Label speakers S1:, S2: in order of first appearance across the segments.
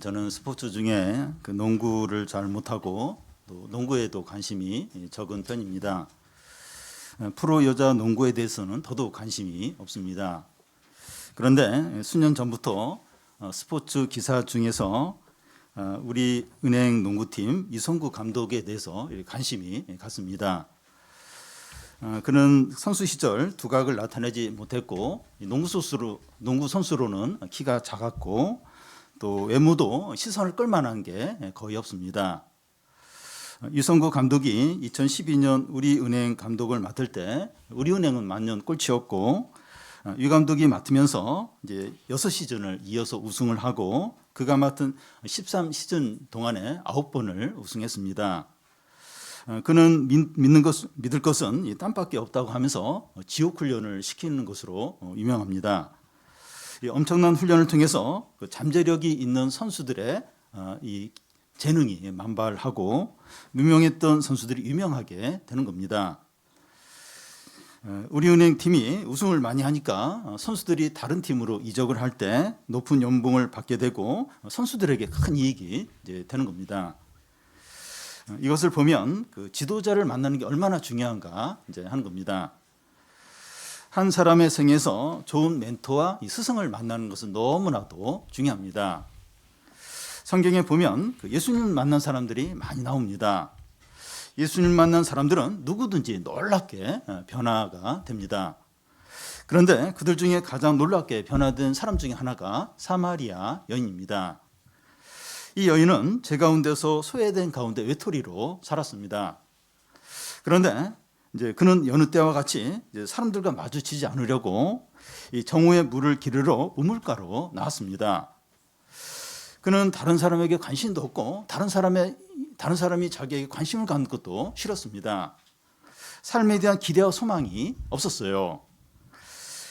S1: 저는 스포츠 중에 그 농구를 잘 못하고 또 농구에도 관심이 적은 편입니다. 프로 여자 농구에 대해서는 더더욱 관심이 없습니다. 그런데 수년 전부터 스포츠 기사 중에서 우리 은행 농구팀 이성구 감독에 대해서 관심이 갔습니다. 그는 선수 시절 두각을 나타내지 못했고 농구 선수로는 키가 작았고 또 외모도 시선을 끌만한 게 거의 없습니다. 이성구 감독이 2012년 우리은행 감독을 맡을 때 우리은행은 만년 꼴찌였고 이 감독이 맡으면서 이제 6시즌을 이어서 우승을 하고 그가 맡은 13시즌 동안에 9번을 우승했습니다. 그는 믿을 것은 이 땀밖에 없다고 하면서 지옥 훈련을 시키는 것으로 유명합니다. 이 엄청난 훈련을 통해서 그 잠재력이 있는 선수들의 이 재능이 만발하고 무명했던 선수들이 유명하게 되는 겁니다. 우리은행 팀이 우승을 많이 하니까 선수들이 다른 팀으로 이적을 할 때 높은 연봉을 받게 되고 선수들에게 큰 이익이 이제 되는 겁니다. 이것을 보면 그 지도자를 만나는 게 얼마나 중요한가 이제 하는 겁니다. 한 사람의 생에서 좋은 멘토와 이 스승을 만나는 것은 너무나도 중요합니다. 성경에 보면 그 예수님 만난 사람들이 많이 나옵니다. 예수님 만난 사람들은 누구든지 놀랍게 변화가 됩니다. 그런데 그들 중에 가장 놀랍게 변화된 사람 중에 하나가 사마리아 여인입니다. 이 여인은 제 가운데서 소외된 가운데 외톨이로 살았습니다. 그런데 이제 그는 여느 때와 같이 이제 사람들과 마주치지 않으려고 이 정오에 물을 기르러 우물가로 나왔습니다. 그는 다른 사람에게 관심도 없고 다른 사람이 자기에게 관심을 갖는 것도 싫었습니다. 삶에 대한 기대와 소망이 없었어요.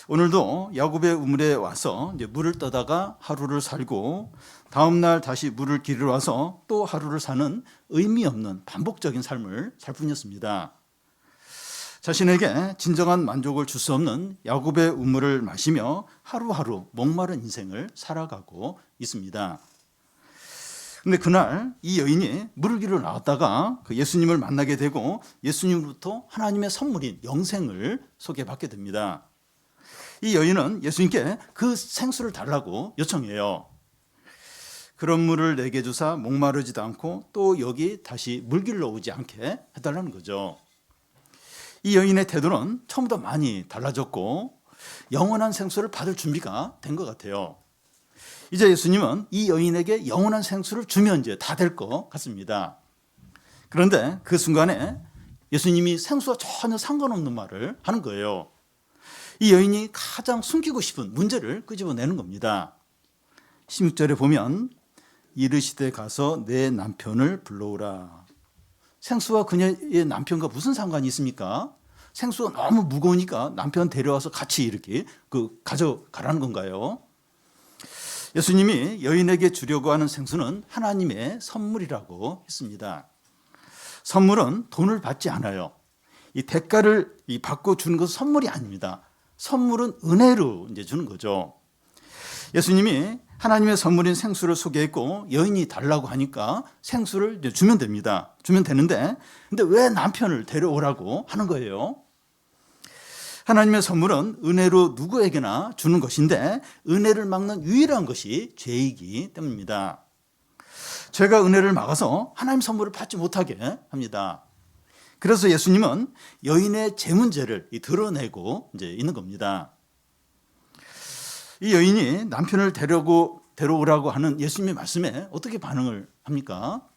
S1: 오늘도 야곱의 우물에 와서 이제 물을 떠다가 하루를 살고 다음 날 다시 물을 기르러 와서 또 하루를 사는 의미 없는 반복적인 삶을 살 뿐이었습니다. 자신에게 진정한 만족을 줄 수 없는 야곱의 우물을 마시며 하루하루 목마른 인생을 살아가고 있습니다. 그런데 그날 이 여인이 물을 기르러 나왔다가 그 예수님을 만나게 되고 예수님으로부터 하나님의 선물인 영생을 소개받게 됩니다. 이 여인은 예수님께 그 생수를 달라고 요청해요. 그런 물을 내게 주사 목마르지도 않고 또 여기 다시 물 길러 오지 않게 해달라는 거죠. 이 여인의 태도는 처음부터 많이 달라졌고 영원한 생수를 받을 준비가 된 것 같아요. 이제 예수님은 이 여인에게 영원한 생수를 주면 이제 다 될 것 같습니다. 그런데 그 순간에 예수님이 생수와 전혀 상관없는 말을 하는 거예요. 이 여인이 가장 숨기고 싶은 문제를 끄집어내는 겁니다. 16절에 보면 이르시되 가서 내 남편을 불러오라. 생수와 그녀의 남편과 무슨 상관이 있습니까? 생수가 너무 무거우니까 남편 데려와서 같이 이렇게 가져가라는 건가요? 예수님이 여인에게 주려고 하는 생수는 하나님의 선물이라고 했습니다. 선물은 돈을 받지 않아요. 이 대가를 받고 주는 것은 선물이 아닙니다. 선물은 은혜로 이제 주는 거죠. 예수님이 하나님의 선물인 생수를 소개했고 여인이 달라고 하니까 생수를 이제 주면 됩니다. 주면 되는데 근데 왜 남편을 데려오라고 하는 거예요? 하나님의 선물은 은혜로 누구에게나 주는 것인데 은혜를 막는 유일한 것이 죄이기 때문입니다. 죄가 은혜를 막아서 하나님 선물을 받지 못하게 합니다. 그래서 예수님은 여인의 죄 문제를 드러내고 이제 있는 겁니다. 이 여인이 남편을 데려오라고 하는 예수님의 말씀에 어떻게 반응을 합니까?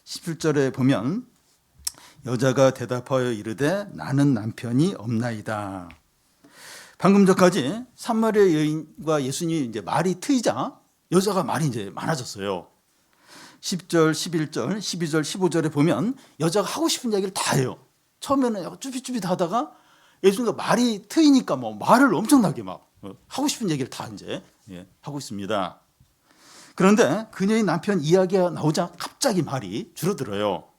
S1: 17절에 보면 여자가 대답하여 이르되 나는 남편이 없나이다. 방금 전까지 사마리아 여인과 예수님이 이제 말이 트이자 여자가 말이 이제 많아졌어요. 10절, 11절, 12절, 15절에 보면 여자가 하고 싶은 얘기를 다 해요. 처음에는 약간 쭈삣쭈삣 하다가 예수님과 말이 트이니까 뭐 말을 엄청나게 막 하고 싶은 얘기를 다 이제 하고 있습니다. 그런데 그녀의 남편 이야기가 나오자 갑자기 말이 줄어들어요.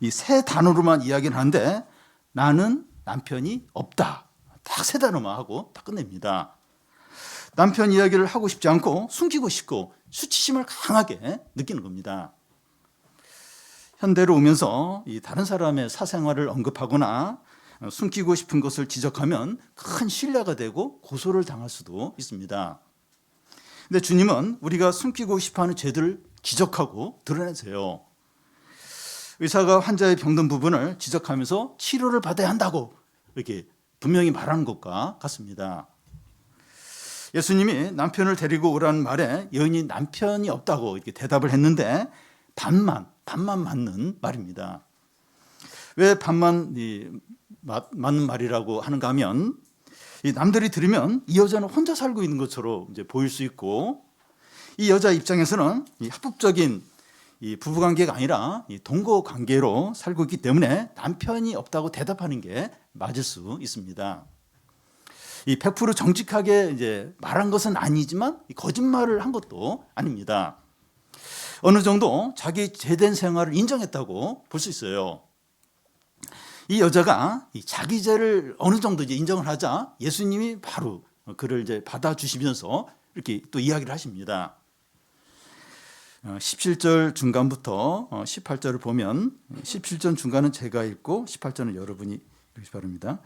S1: 이 세 단어로만 이야기를 하는데 나는 남편이 없다. 딱 세 단어만 하고 딱 끝냅니다. 남편 이야기를 하고 싶지 않고 숨기고 싶고 수치심을 강하게 느끼는 겁니다. 현대로 오면서 이 다른 사람의 사생활을 언급하거나 숨기고 싶은 것을 지적하면 큰 신뢰가 되고 고소를 당할 수도 있습니다. 근데 주님은 우리가 숨기고 싶어하는 죄들을 지적하고 드러내세요. 의사가 환자의 병든 부분을 지적하면서 치료를 받아야 한다고 이렇게 분명히 말하는 것과 같습니다. 예수님이 남편을 데리고 오라는 말에 여인이 남편이 없다고 이렇게 대답을 했는데 반만 맞는 말입니다. 왜 반만 맞는 말이라고 하는가 하면 남들이 들으면 이 여자는 혼자 살고 있는 것처럼 이제 보일 수 있고, 이 여자 입장에서는 합법적인 부부관계가 아니라 동거관계로 살고 있기 때문에 남편이 없다고 대답하는 게 맞을 수 있습니다. 100% 정직하게 이제 말한 것은 아니지만 거짓말을 한 것도 아닙니다. 어느 정도 자기 죄된 생활을 인정했다고 볼 수 있어요. 이 여자가 자기 죄를 어느 정도 이제 인정을 하자 예수님이 바로 그를 이제 받아주시면서 이렇게 또 이야기를 하십니다. 17절 중간부터 18절을 보면 17절 중간은 제가 읽고 18절은 여러분이 읽으시 바랍니다.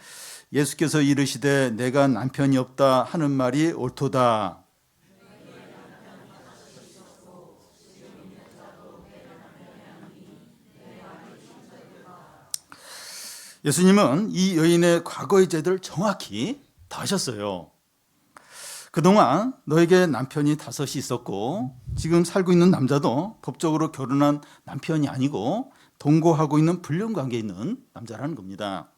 S1: 예수께서 이르시되 내가 남편이 없다 하는 말이 옳도다. 예수님은 이 여인의 과거의 죄들을 정확히 다 하셨어요. 그동안 너에게 남편이 5이 있었고 지금 살고 있는 남자도 법적으로 결혼한 남편이 아니고 동거하고 있는 불륜관계에 있는 남자라는 겁니다.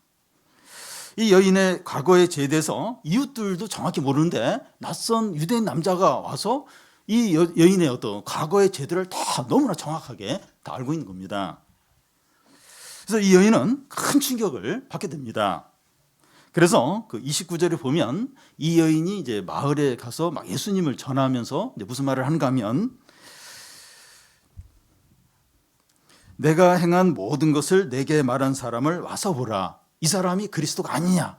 S1: 이 여인의 과거의 죄에 대해서 이웃들도 정확히 모르는데 낯선 유대인 남자가 와서 이 여인의 어떤 과거의 죄들을 다 너무나 정확하게 다 알고 있는 겁니다. 그래서 이 여인은 큰 충격을 받게 됩니다. 그래서 그 29절에 보면 이 여인이 이제 마을에 가서 막 예수님을 전하면서 이제 무슨 말을 하는가 하면 내가 행한 모든 것을 내게 말한 사람을 와서 보라. 이 사람이 그리스도가 아니냐.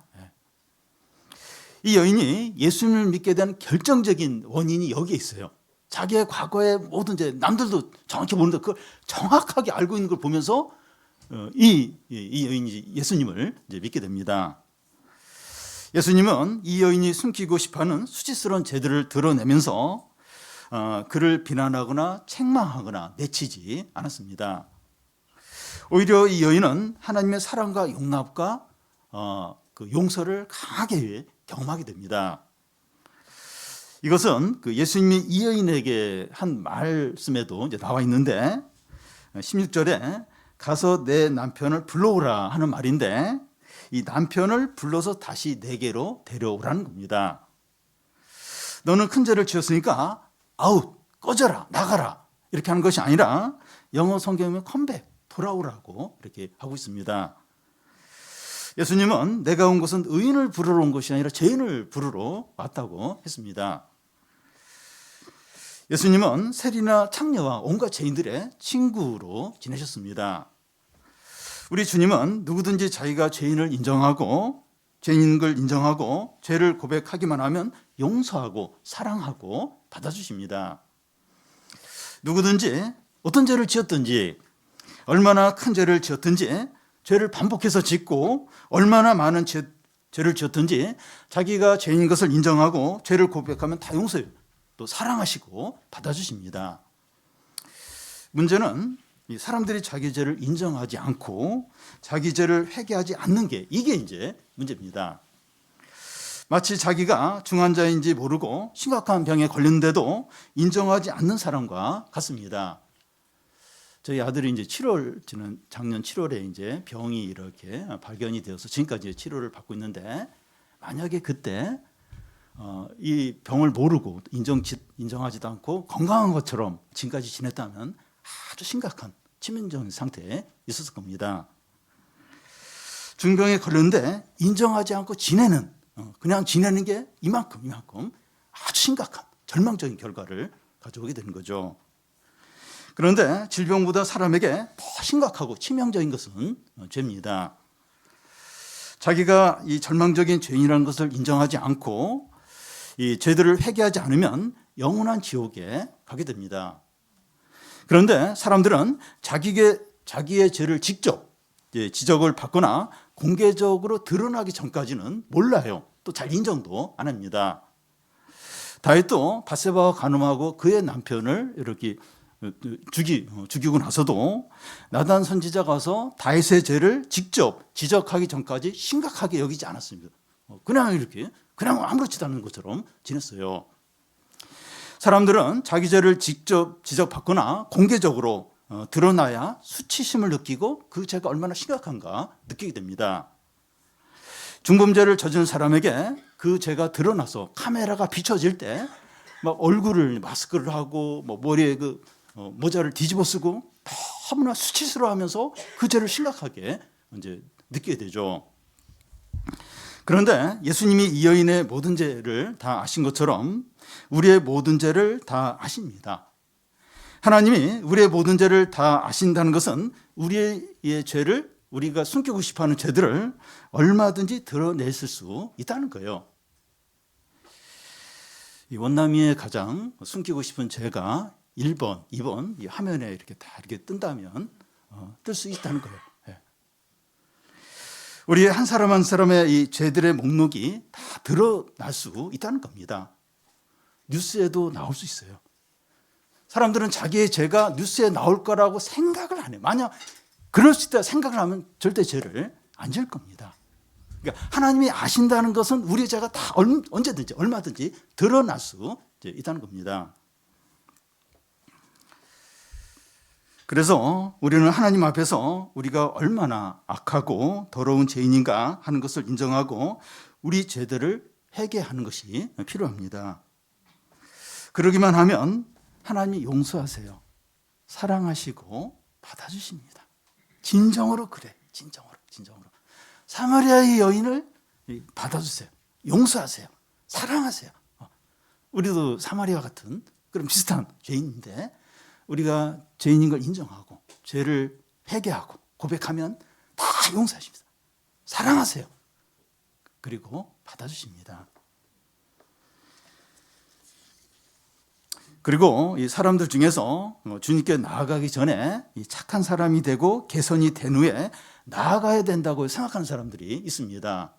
S1: 이 여인이 예수님을 믿게 된 결정적인 원인이 여기에 있어요. 자기의 과거의 모든 이제 남들도 정확히 모르는데 그걸 정확하게 알고 있는 걸 보면서 이 여인이 예수님을 이제 믿게 됩니다. 예수님은 이 여인이 숨기고 싶어하는 수치스러운 죄들을 드러내면서 그를 비난하거나 책망하거나 내치지 않았습니다. 오히려 이 여인은 하나님의 사랑과 용납과 그 용서를 강하게 경험하게 됩니다. 이것은 그 예수님이 이 여인에게 한 말씀에도 이제 나와 있는데 16절에 가서 내 남편을 불러오라 하는 말인데 이 남편을 불러서 다시 내게로 데려오라는 겁니다. 너는 큰 죄를 지었으니까 아웃, 꺼져라, 나가라 이렇게 하는 것이 아니라 영어 성경에 컴백, 돌아오라고 이렇게 하고 있습니다. 예수님은 내가 온 것은 의인을 부르러 온 것이 아니라 죄인을 부르러 왔다고 했습니다. 예수님은 세리나 창녀와 온갖 죄인들의 친구로 지내셨습니다. 우리 주님은 누구든지 자기가 죄인인 걸 인정하고 죄를 고백하기만 하면 용서하고 사랑하고 받아주십니다. 누구든지 어떤 죄를 지었든지 얼마나 큰 죄를 지었든지 죄를 반복해서 짓고 얼마나 많은 죄를 지었든지 자기가 죄인 것을 인정하고 죄를 고백하면 다 용서해요. 또 사랑하시고 받아주십니다. 문제는 이 사람들이 자기 죄를 인정하지 않고 자기 죄를 회개하지 않는 게 이게 이제 문제입니다. 마치 자기가 중환자인지 모르고 심각한 병에 걸렸는데도 인정하지 않는 사람과 같습니다. 저희 아들이 이제 작년 7월에 이제 병이 이렇게 발견이 되어서 지금까지 치료를 받고 있는데 만약에 그때 이 병을 모르고 인정하지도 않고 건강한 것처럼 지금까지 지냈다면 아주 심각한 치명적인 상태에 있었을 겁니다. 중병에 걸렸는데 인정하지 않고 그냥 지내는 게 이만큼 아주 심각한 절망적인 결과를 가져오게 되는 거죠. 그런데 질병보다 사람에게 더 심각하고 치명적인 것은 죄입니다. 자기가 이 절망적인 죄인이라는 것을 인정하지 않고 이 죄들을 회개하지 않으면 영원한 지옥에 가게 됩니다. 그런데 사람들은 자기의 죄를 직접 지적을 받거나 공개적으로 드러나기 전까지는 몰라요. 또 잘 인정도 안 합니다. 다윗도 밧세바와 간음하고 그의 남편을 이렇게 죽이고 나서도 나단 선지자가 와서 다윗의 죄를 직접 지적하기 전까지 심각하게 여기지 않았습니다. 그냥 아무렇지도 않은 것처럼 지냈어요. 사람들은 자기 죄를 직접 지적받거나 공개적으로 드러나야 수치심을 느끼고 그 죄가 얼마나 심각한가 느끼게 됩니다. 중범죄를 저지른 사람에게 그 죄가 드러나서 카메라가 비춰질 때 막 얼굴을 마스크를 하고 머리에 모자를 뒤집어 쓰고 너무나 수치스러워하면서 그 죄를 심각하게 이제 느끼게 되죠. 그런데 예수님이 이 여인의 모든 죄를 다 아신 것처럼 우리의 모든 죄를 다 아십니다. 하나님이 우리의 모든 죄를 다 아신다는 것은 우리의 죄를, 우리가 숨기고 싶어하는 죄들을 얼마든지 드러냈을 수 있다는 거예요. 이 원남이의 가장 숨기고 싶은 죄가 1번, 2번 이 화면에 이렇게 뜬다면 뜰 수 있다는 거예요. 우리 한 사람 한 사람의 이 죄들의 목록이 다 드러날 수 있다는 겁니다. 뉴스에도 나올 수 있어요. 사람들은 자기의 죄가 뉴스에 나올 거라고 생각을 안 해요. 만약 그럴 수 있다 생각을 하면 절대 죄를 안 지을 겁니다. 그러니까 하나님이 아신다는 것은 우리의 죄가 다 언제든지 얼마든지 드러날 수 있다는 겁니다. 그래서 우리는 하나님 앞에서 우리가 얼마나 악하고 더러운 죄인인가 하는 것을 인정하고 우리 죄들을 회개하는 것이 필요합니다. 그러기만 하면 하나님이 용서하세요. 사랑하시고 받아주십니다. 진정으로 그래. 진정으로. 사마리아의 여인을 받아주세요. 용서하세요. 사랑하세요. 우리도 사마리아 같은 그런 비슷한 죄인인데 우리가 죄인인 걸 인정하고 죄를 회개하고 고백하면 다 용서하십니다. 사랑하세요. 그리고 받아주십니다. 그리고 이 사람들 중에서 주님께 나아가기 전에 이 착한 사람이 되고 개선이 된 후에 나아가야 된다고 생각하는 사람들이 있습니다.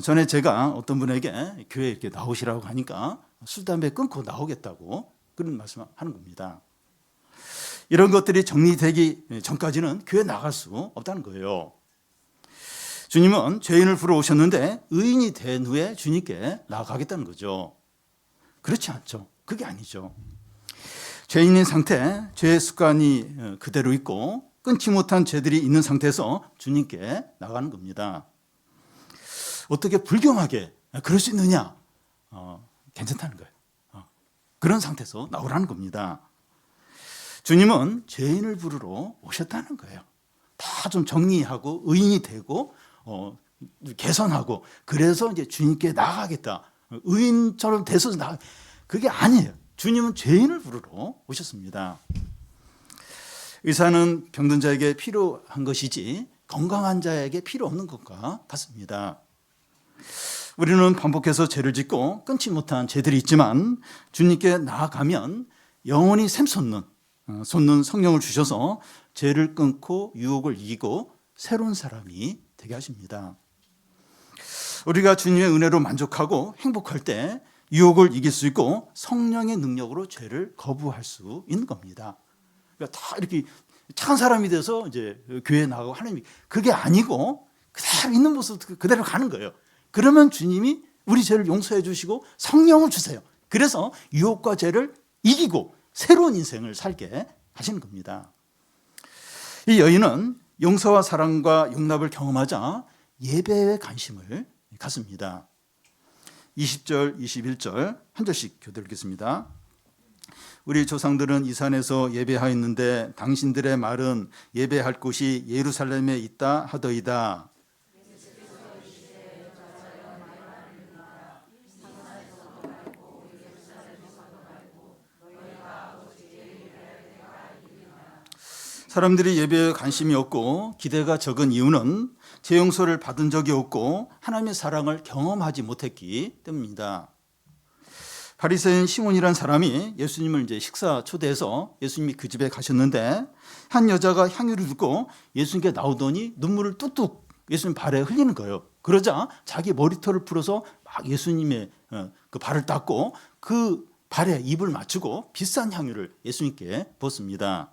S1: 전에 제가 어떤 분에게 교회에 이렇게 나오시라고 하니까 술, 담배 끊고 나오겠다고 그런 말씀을 하는 겁니다. 이런 것들이 정리되기 전까지는 교회 나갈 수 없다는 거예요. 주님은 죄인을 부러 오셨는데 의인이 된 후에 주님께 나아가겠다는 거죠. 그렇지 않죠. 그게 아니죠. 죄인인 상태, 죄의 습관이 그대로 있고 끊지 못한 죄들이 있는 상태에서 주님께 나가는 겁니다. 어떻게 불경하게 그럴 수 있느냐? 괜찮다는 거예요. 그런 상태에서 나오라는 겁니다. 주님은 죄인을 부르러 오셨다는 거예요. 다 좀 정리하고 의인이 되고 개선하고 그래서 이제 주님께 나가겠다. 의인처럼 돼서 그게 아니에요. 주님은 죄인을 부르러 오셨습니다. 의사는 병든 자에게 필요한 것이지 건강한 자에게 필요 없는 것과 같습니다. 우리는 반복해서 죄를 짓고 끊지 못한 죄들이 있지만 주님께 나아가면 영원히 샘솟는 성령을 주셔서 죄를 끊고 유혹을 이기고 새로운 사람이 되게 하십니다. 우리가 주님의 은혜로 만족하고 행복할 때 유혹을 이길 수 있고 성령의 능력으로 죄를 거부할 수 있는 겁니다. 그러니까 다 이렇게 착한 사람이 돼서 이제 교회에 나가고 하나님이 그게 아니고 그대로 있는 모습 그대로 가는 거예요. 그러면 주님이 우리 죄를 용서해 주시고 성령을 주세요. 그래서 유혹과 죄를 이기고 새로운 인생을 살게 하시는 겁니다. 이 여인은 용서와 사랑과 용납을 경험하자 예배에 관심을 갖습니다. 20절, 21절 한 절씩 교대 읽겠습니다. 우리 조상들은 이 산에서 예배하였는데 당신들의 말은 예배할 곳이 예루살렘에 있다 하더이다. 사람들이 예배에 관심이 없고 기대가 적은 이유는 죄 용서를 받은 적이 없고 하나님의 사랑을 경험하지 못했기 때문입니다. 바리새인 시몬이라는 사람이 예수님을 이제 식사 초대해서 예수님이 그 집에 가셨는데 한 여자가 향유를 듣고 예수님께 나오더니 눈물을 뚝뚝 예수님 발에 흘리는 거예요. 그러자 자기 머리털을 풀어서 막 예수님의 그 발을 닦고 그 발에 입을 맞추고 비싼 향유를 예수님께 붓습니다.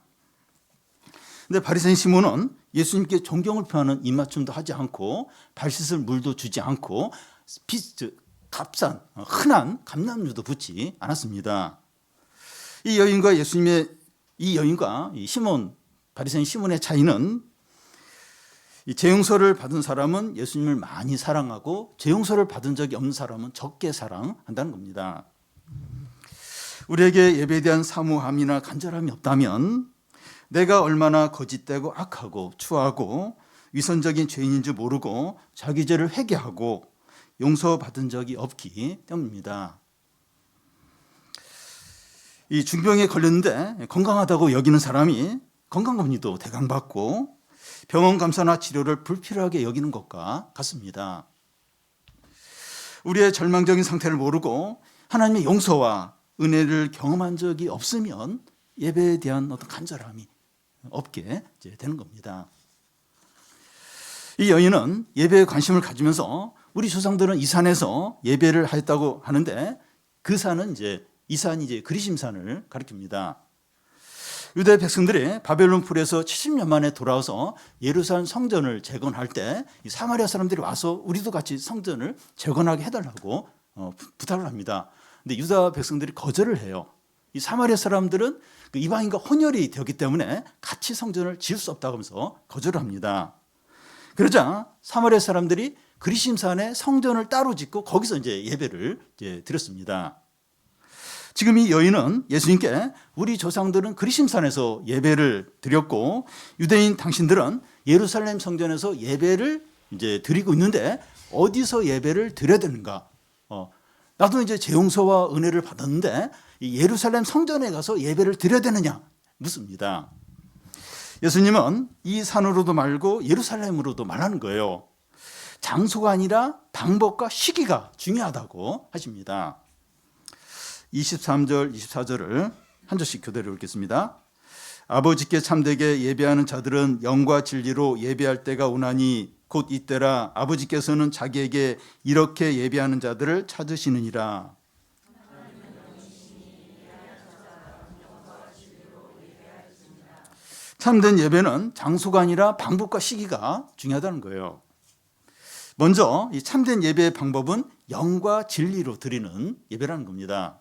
S1: 근데 바리새인 시몬은 예수님께 존경을 표하는 입맞춤도 하지 않고 발 씻을 물도 주지 않고 값싼 흔한 감람유도 붓지 않았습니다. 이 여인과 이 시몬 바리새인 시몬의 차이는 이 재용서를 받은 사람은 예수님을 많이 사랑하고 재용서를 받은 적이 없는 사람은 적게 사랑한다는 겁니다. 우리에게 예배에 대한 사모함이나 간절함이 없다면 내가 얼마나 거짓되고 악하고 추하고 위선적인 죄인인 줄 모르고 자기 죄를 회개하고 용서받은 적이 없기 때문입니다. 이 중병에 걸렸는데 건강하다고 여기는 사람이 건강검진도 대강받고 병원 감사나 치료를 불필요하게 여기는 것과 같습니다. 우리의 절망적인 상태를 모르고 하나님의 용서와 은혜를 경험한 적이 없으면 예배에 대한 어떤 간절함이 없게 되는 겁니다. 이 여인은 예배에 관심을 가지면서 우리 조상들은 이 산에서 예배를 하였다고 하는데 그 산은 이 산이 그리심산을 가리킵니다. 유대 백성들이 바벨론 풀에서 70년 만에 돌아와서 예루살렘 성전을 재건할 때 이 사마리아 사람들이 와서 우리도 같이 성전을 재건하게 해달라고 부탁을 합니다. 근데 유다 백성들이 거절을 해요. 이 사마리아 사람들은 그 이방인과 혼혈이 되었기 때문에 같이 성전을 지을 수 없다고 하면서 거절을 합니다. 그러자 사마리아 사람들이 그리심산에 성전을 따로 짓고 거기서 예배를 드렸습니다. 지금 이 여인은 예수님께 우리 조상들은 그리심산에서 예배를 드렸고 유대인 당신들은 예루살렘 성전에서 예배를 드리고 있는데 어디서 예배를 드려야 되는가? 나도 재용서와 은혜를 받았는데 이 예루살렘 성전에 가서 예배를 드려야 되느냐? 묻습니다. 예수님은 이 산으로도 말고 예루살렘으로도 말하는 거예요. 장소가 아니라 방법과 시기가 중요하다고 하십니다. 23절, 24절을 한 절씩 교대로 읽겠습니다. 아버지께 참되게 예배하는 자들은 영과 진리로 예배할 때가 오나니 곧 이때라 아버지께서는 자기에게 이렇게 예배하는 자들을 찾으시느니라. 참된 예배는 장소가 아니라 방법과 시기가 중요하다는 거예요. 먼저 이 참된 예배의 방법은 영과 진리로 드리는 예배라는 겁니다.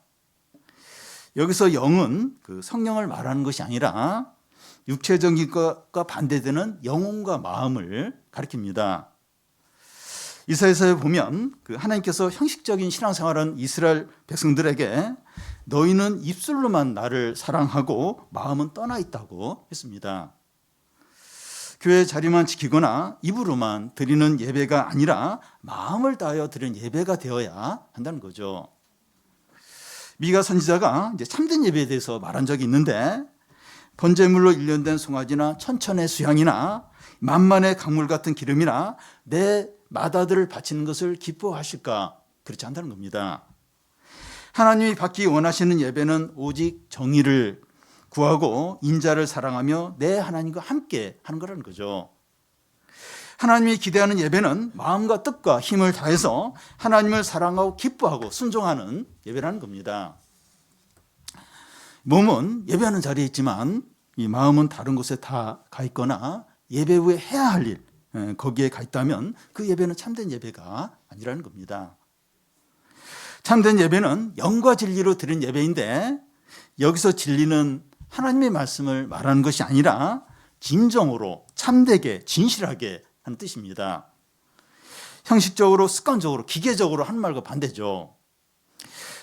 S1: 여기서 영은 그 성령을 말하는 것이 아니라 육체적인 것과 반대되는 영혼과 마음을 가리킵니다. 이사야서에 보면 그 하나님께서 형식적인 신앙생활은 이스라엘 백성들에게 너희는 입술로만 나를 사랑하고 마음은 떠나 있다고 했습니다. 교회 자리만 지키거나 입으로만 드리는 예배가 아니라 마음을 다하여 드리는 예배가 되어야 한다는 거죠. 미가 선지자가 참된 예배에 대해서 말한 적이 있는데 번제물로 일련된 송아지나 천천의 수양이나 만만의 강물 같은 기름이나 내 맏아들을 바치는 것을 기뻐하실까? 그렇지 않다는 겁니다. 하나님이 받기 원하시는 예배는 오직 정의를 구하고 인자를 사랑하며 내 하나님과 함께 하는 거라는 거죠. 하나님이 기대하는 예배는 마음과 뜻과 힘을 다해서 하나님을 사랑하고 기뻐하고 순종하는 예배라는 겁니다. 몸은 예배하는 자리에 있지만 이 마음은 다른 곳에 다 가 있거나 예배 후에 해야 할 일, 거기에 가 있다면 그 예배는 참된 예배가 아니라는 겁니다. 참된 예배는 영과 진리로 드린 예배인데 여기서 진리는 하나님의 말씀을 말하는 것이 아니라 진정으로 참되게 진실하게 하는 뜻입니다. 형식적으로 습관적으로 기계적으로 하는 말과 반대죠.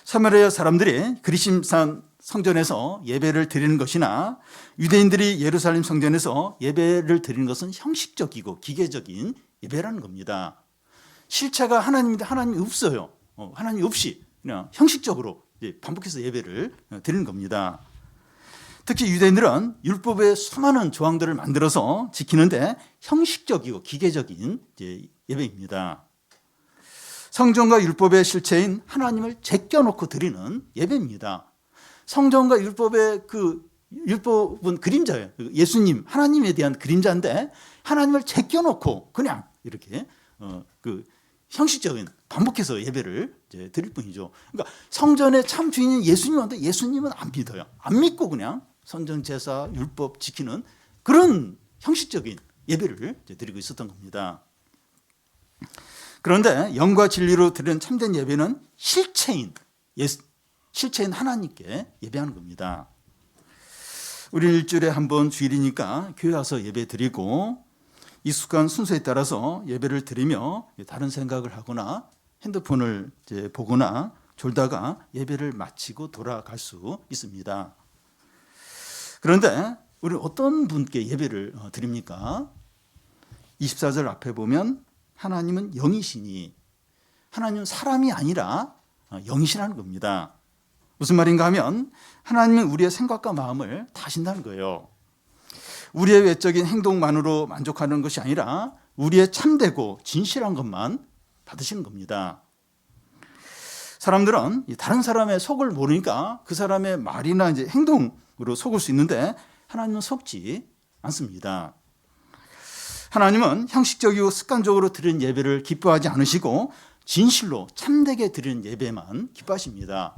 S1: 사마리아 사람들이 그리심산 성전에서 예배를 드리는 것이나 유대인들이 예루살렘 성전에서 예배를 드리는 것은 형식적이고 기계적인 예배라는 겁니다. 실체가 하나님인데 하나님이 없어요. 하나님 없이 그냥 형식적으로 반복해서 예배를 드리는 겁니다. 특히 유대인들은 율법의 수많은 조항들을 만들어서 지키는데 형식적이고 기계적인 예배입니다. 성전과 율법의 실체인 하나님을 제껴놓고 드리는 예배입니다. 성전과 율법의 율법은 그림자예요. 예수님, 하나님에 대한 그림자인데 하나님을 제껴놓고 그냥 이렇게 형식적인 반복해서 예배를 이제 드릴 뿐이죠. 그러니까 성전의 참 주인인 예수님인데 예수님은 안 믿어요. 안 믿고 그냥 성전 제사, 율법 지키는 그런 형식적인 예배를 이제 드리고 있었던 겁니다. 그런데 영과 진리로 드리는 참된 예배는 실체인 하나님께 예배하는 겁니다. 우리는 일주일에 한 번 주일이니까 교회 와서 예배 드리고 익숙한 순서에 따라서 예배를 드리며 다른 생각을 하거나 핸드폰을 이제 보거나 졸다가 예배를 마치고 돌아갈 수 있습니다. 그런데 우리는 어떤 분께 예배를 드립니까? 24절 앞에 보면 하나님은 영이시니, 하나님은 사람이 아니라 영이시라는 겁니다. 무슨 말인가 하면 하나님은 우리의 생각과 마음을 다 아신다는 거예요. 우리의 외적인 행동만으로 만족하는 것이 아니라 우리의 참되고 진실한 것만 받으시는 겁니다. 사람들은 다른 사람의 속을 모르니까 그 사람의 말이나 이제 행동으로 속을 수 있는데 하나님은 속지 않습니다. 하나님은 형식적이고 습관적으로 드리는 예배를 기뻐하지 않으시고 진실로 참되게 드리는 예배만 기뻐하십니다.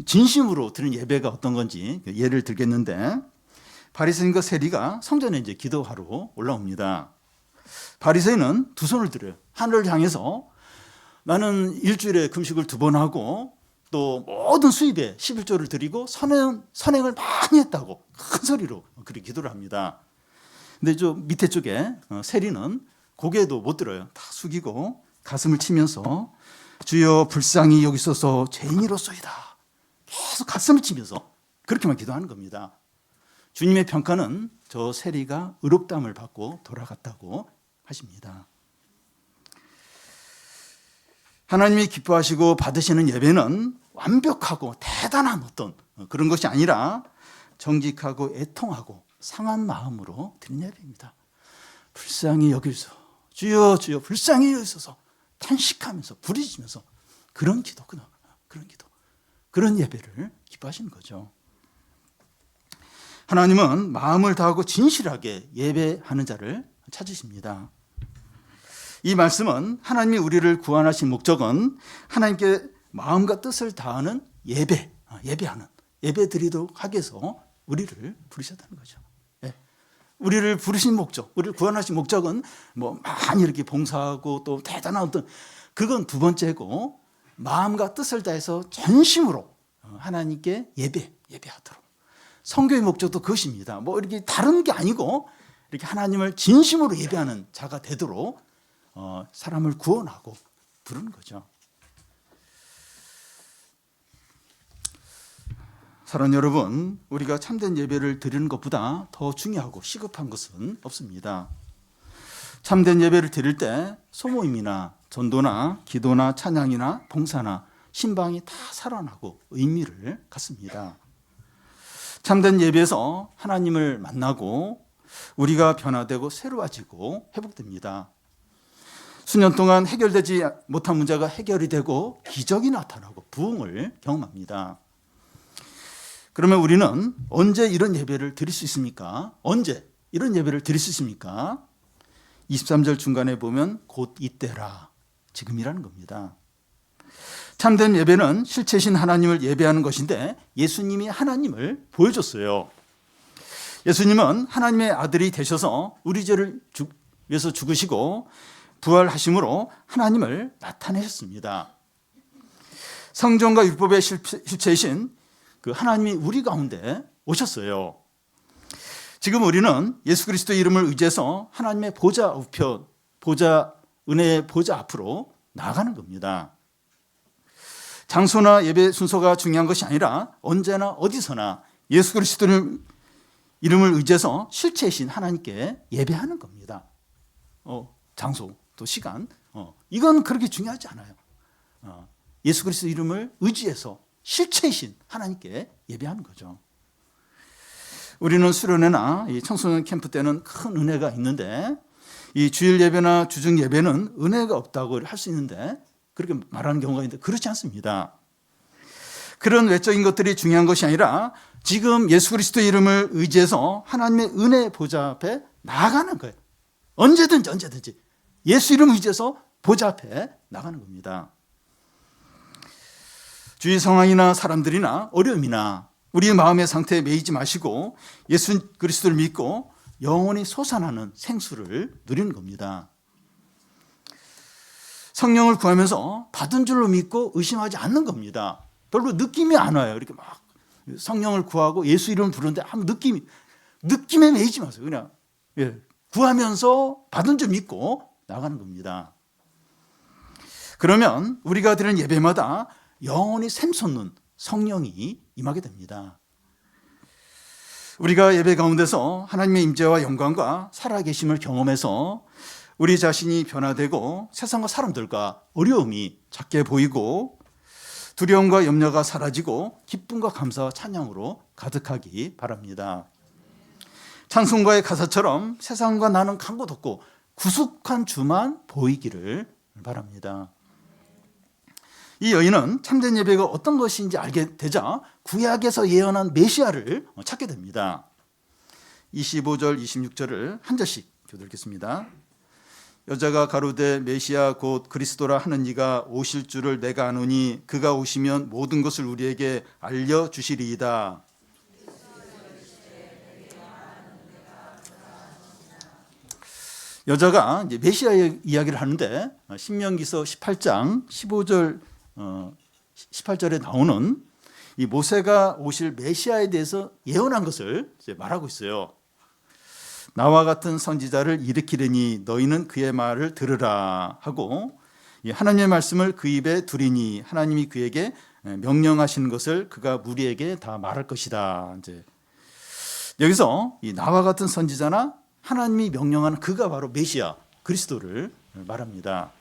S1: 진심으로 드리는 예배가 어떤 건지 예를 들겠는데, 바리새인과 세리가 성전에 이제 기도하러 올라옵니다. 바리새인은 두 손을 들어요. 하늘을 향해서 나는 일주일에 금식을 2번 하고 또 모든 수입에 11조를 드리고 선행을 많이 했다고 큰 소리로 그렇게 기도를 합니다. 근데 저 밑에 쪽에 세리는 고개도 못 들어요. 다 숙이고 가슴을 치면서 주여 불쌍히 여기소서 죄인이로소이다. 계속 가슴을 치면서 그렇게만 기도하는 겁니다. 주님의 평가는 저 세리가 의롭다함을 받고 돌아갔다고 하십니다. 하나님이 기뻐하시고 받으시는 예배는 완벽하고 대단한 어떤 그런 것이 아니라 정직하고 애통하고 상한 마음으로 드리는 예배입니다. 불쌍히 여기소서, 주여 주여 불쌍히 여기소서 탄식하면서 부르짖으면서 그런 기도, 그런 예배를 기뻐하시는 거죠. 하나님은 마음을 다하고 진실하게 예배하는 자를 찾으십니다. 이 말씀은 하나님이 우리를 구원하신 목적은 하나님께 마음과 뜻을 다하는 예배하는 예배 드리도록 하기 위해서 우리를 부르셨다는 거죠. 우리를 부르신 목적, 우리를 구원하신 목적은 뭐 많이 이렇게 봉사하고 또 대단한 어떤 그건 두 번째고, 마음과 뜻을 다해서 전심으로 하나님께 예배하도록. 선교의 목적도 그것입니다. 뭐 이렇게 다른 게 아니고 이렇게 하나님을 진심으로 예배하는 자가 되도록 사람을 구원하고 부르는 거죠. 사랑하는 여러분, 우리가 참된 예배를 드리는 것보다 더 중요하고 시급한 것은 없습니다. 참된 예배를 드릴 때 소모임이나 전도나 기도나 찬양이나 봉사나 신방이 다 살아나고 의미를 갖습니다. 참된 예배에서 하나님을 만나고 우리가 변화되고 새로워지고 회복됩니다. 수년 동안 해결되지 못한 문제가 해결이 되고 기적이 나타나고 부흥을 경험합니다. 그러면 우리는 언제 이런 예배를 드릴 수 있습니까? 언제 이런 예배를 드릴 수 있습니까? 23절 중간에 보면 곧 이때라, 지금이라는 겁니다. 참된 예배는 실체신 하나님을 예배하는 것인데 예수님이 하나님을 보여줬어요. 예수님은 하나님의 아들이 되셔서 우리 죄를 위해서 죽으시고 부활하심으로 하나님을 나타내셨습니다. 성전과 율법의 실체이신 그 하나님이 우리 가운데 오셨어요. 지금 우리는 예수 그리스도의 이름을 의지해서 하나님의 은혜의 보좌 앞으로 나아가는 겁니다. 장소나 예배 순서가 중요한 것이 아니라 언제나 어디서나 예수 그리스도의 이름을 의지해서 실체이신 하나님께 예배하는 겁니다. 장소 또 시간 이건 그렇게 중요하지 않아요. 예수 그리스도 이름을 의지해서 실체이신 하나님께 예배하는 거죠. 우리는 수련회나 청소년 캠프 때는 큰 은혜가 있는데 이 주일 예배나 주중 예배는 은혜가 없다고 할 수 있는데 그렇게 말하는 경우가 있는데 그렇지 않습니다. 그런 외적인 것들이 중요한 것이 아니라 지금 예수 그리스도의 이름을 의지해서 하나님의 은혜 보좌 앞에 나아가는 거예요. 언제든지 예수 이름을 의지해서 보좌 앞에 나가는 겁니다. 주위 상황이나 사람들이나 어려움이나 우리의 마음의 상태에 매이지 마시고 예수 그리스도를 믿고 영원히 솟아나는 생수를 누리는 겁니다. 성령을 구하면서 받은 줄로 믿고 의심하지 않는 겁니다. 별로 느낌이 안 와요. 이렇게 막 성령을 구하고 예수 이름을 부르는데 아무 느낌에 매이지 마세요. 그냥 구하면서 받은 줄 믿고 나가는 겁니다. 그러면 우리가 드리는 예배마다 영원히 샘솟는 성령이 임하게 됩니다. 우리가 예배 가운데서 하나님의 임재와 영광과 살아계심을 경험해서 우리 자신이 변화되고 세상과 사람들과 어려움이 작게 보이고 두려움과 염려가 사라지고 기쁨과 감사와 찬양으로 가득하기 바랍니다. 찬송가의 가사처럼 세상과 나는 간 곳 없고 구속한 주만 보이기를 바랍니다. 이 여인은 참된 예배가 어떤 것인지 알게 되자 구약에서 예언한 메시아를 찾게 됩니다. 25절, 26절을 한 절씩 교독하겠습니다. 여자가 가로되 메시아 곧 그리스도라 하는 이가 오실 줄을 내가 아노니 그가 오시면 모든 것을 우리에게 알려주시리이다. 여자가 이제 메시아의 이야기를 하는데 신명기서 18장 15절 18절에 나오는 이 모세가 오실 메시아에 대해서 예언한 것을 이제 말하고 있어요. 나와 같은 선지자를 일으키려니 너희는 그의 말을 들으라 하고 하나님의 말씀을 그 입에 두리니 하나님이 그에게 명령하시는 것을 그가 무리에게 다 말할 것이다. 이제 여기서 이 나와 같은 선지자나 하나님이 명령하는 그가 바로 메시아 그리스도를 말합니다.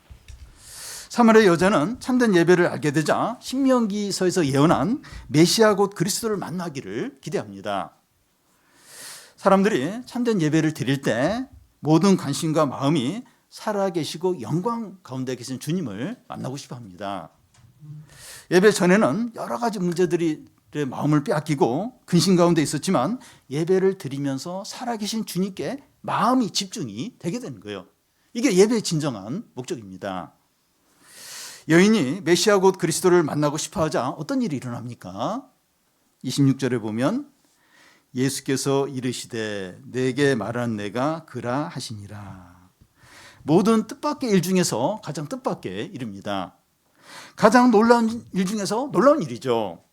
S1: 사마리아 여자는 참된 예배를 알게 되자 신명기서에서 예언한 메시아 곧 그리스도를 만나기를 기대합니다. 사람들이 참된 예배를 드릴 때 모든 관심과 마음이 살아계시고 영광 가운데 계신 주님을 만나고 싶어 합니다. 예배 전에는 여러 가지 문제들이 마음을 빼앗기고 근심 가운데 있었지만 예배를 드리면서 살아계신 주님께 마음이 집중이 되게 되는 거예요. 이게 예배의 진정한 목적입니다. 여인이 메시아 곧 그리스도를 만나고 싶어하자 어떤 일이 일어납니까? 26절에 보면 예수께서 이르시되 내게 말한 내가 그라 하시니라. 모든 뜻밖의 일 중에서 가장 뜻밖의 일입니다. 가장 놀라운 일 중에서 놀라운 일이죠.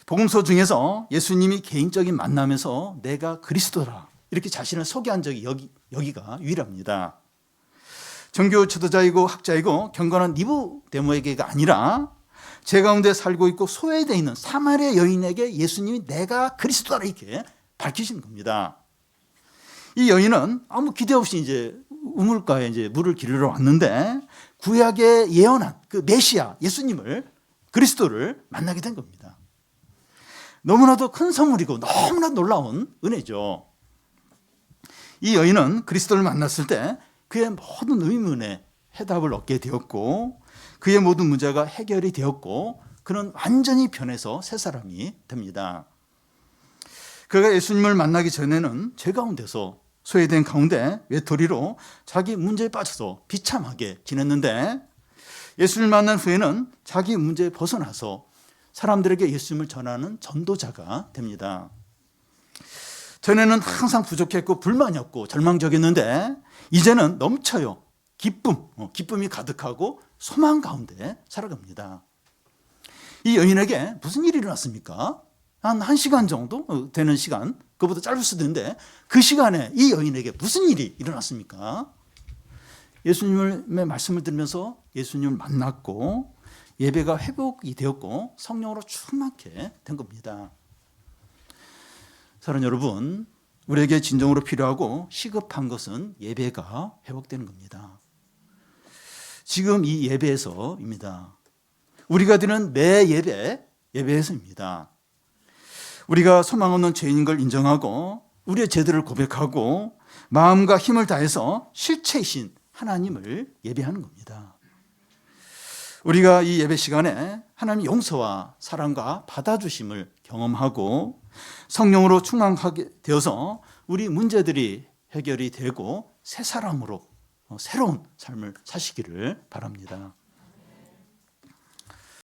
S1: 복음서 중에서 예수님이 개인적인 만남에서 내가 그리스도라 이렇게 자신을 소개한 적이 여기가 유일합니다. 정교 지도자이고 학자이고 경건한 니고데모에게가 아니라 제 가운데 살고 있고 소외되어 있는 사마리아 여인에게 예수님이 내가 그리스도라 이렇게 밝히신 겁니다. 이 여인은 아무 기대 없이 이제 우물가에 이제 물을 기르러 왔는데 구약에 예언한 그 메시아 예수님을 그리스도를 만나게 된 겁니다. 너무나도 큰 선물이고 너무나 놀라운 은혜죠. 이 여인은 그리스도를 만났을 때 그의 모든 의문에 해답을 얻게 되었고 그의 모든 문제가 해결이 되었고 그는 완전히 변해서 새 사람이 됩니다. 그가 예수님을 만나기 전에는 죄 가운데서 소외된 가운데 외톨이로 자기 문제에 빠져서 비참하게 지냈는데 예수를 만난 후에는 자기 문제에 벗어나서 사람들에게 예수님을 전하는 전도자가 됩니다. 전에는 항상 부족했고 불만이었고 절망적이었는데 이제는 넘쳐요. 기쁨이 가득하고 소망 가운데 살아갑니다. 이 여인에게 무슨 일이 일어났습니까? 한 1시간 정도 되는 시간, 그보다 짧을 수도 있는데 그 시간에 이 여인에게 무슨 일이 일어났습니까? 예수님의 말씀을 들으면서 예수님을 만났고 예배가 회복이 되었고 성령으로 충만케 된 겁니다. 사랑하는 여러분, 우리에게 진정으로 필요하고 시급한 것은 예배가 회복되는 겁니다. 지금 이 예배에서입니다. 우리가 드리는 매 예배에서입니다. 우리가 소망 없는 죄인인 걸 인정하고 우리의 죄들을 고백하고 마음과 힘을 다해서 실체이신 하나님을 예배하는 겁니다. 우리가 이 예배 시간에 하나님의 용서와 사랑과 받아주심을 경험하고 성령으로 충만하게 되어서 우리 문제들이 해결이 되고 새 사람으로 새로운 삶을 사시기를 바랍니다.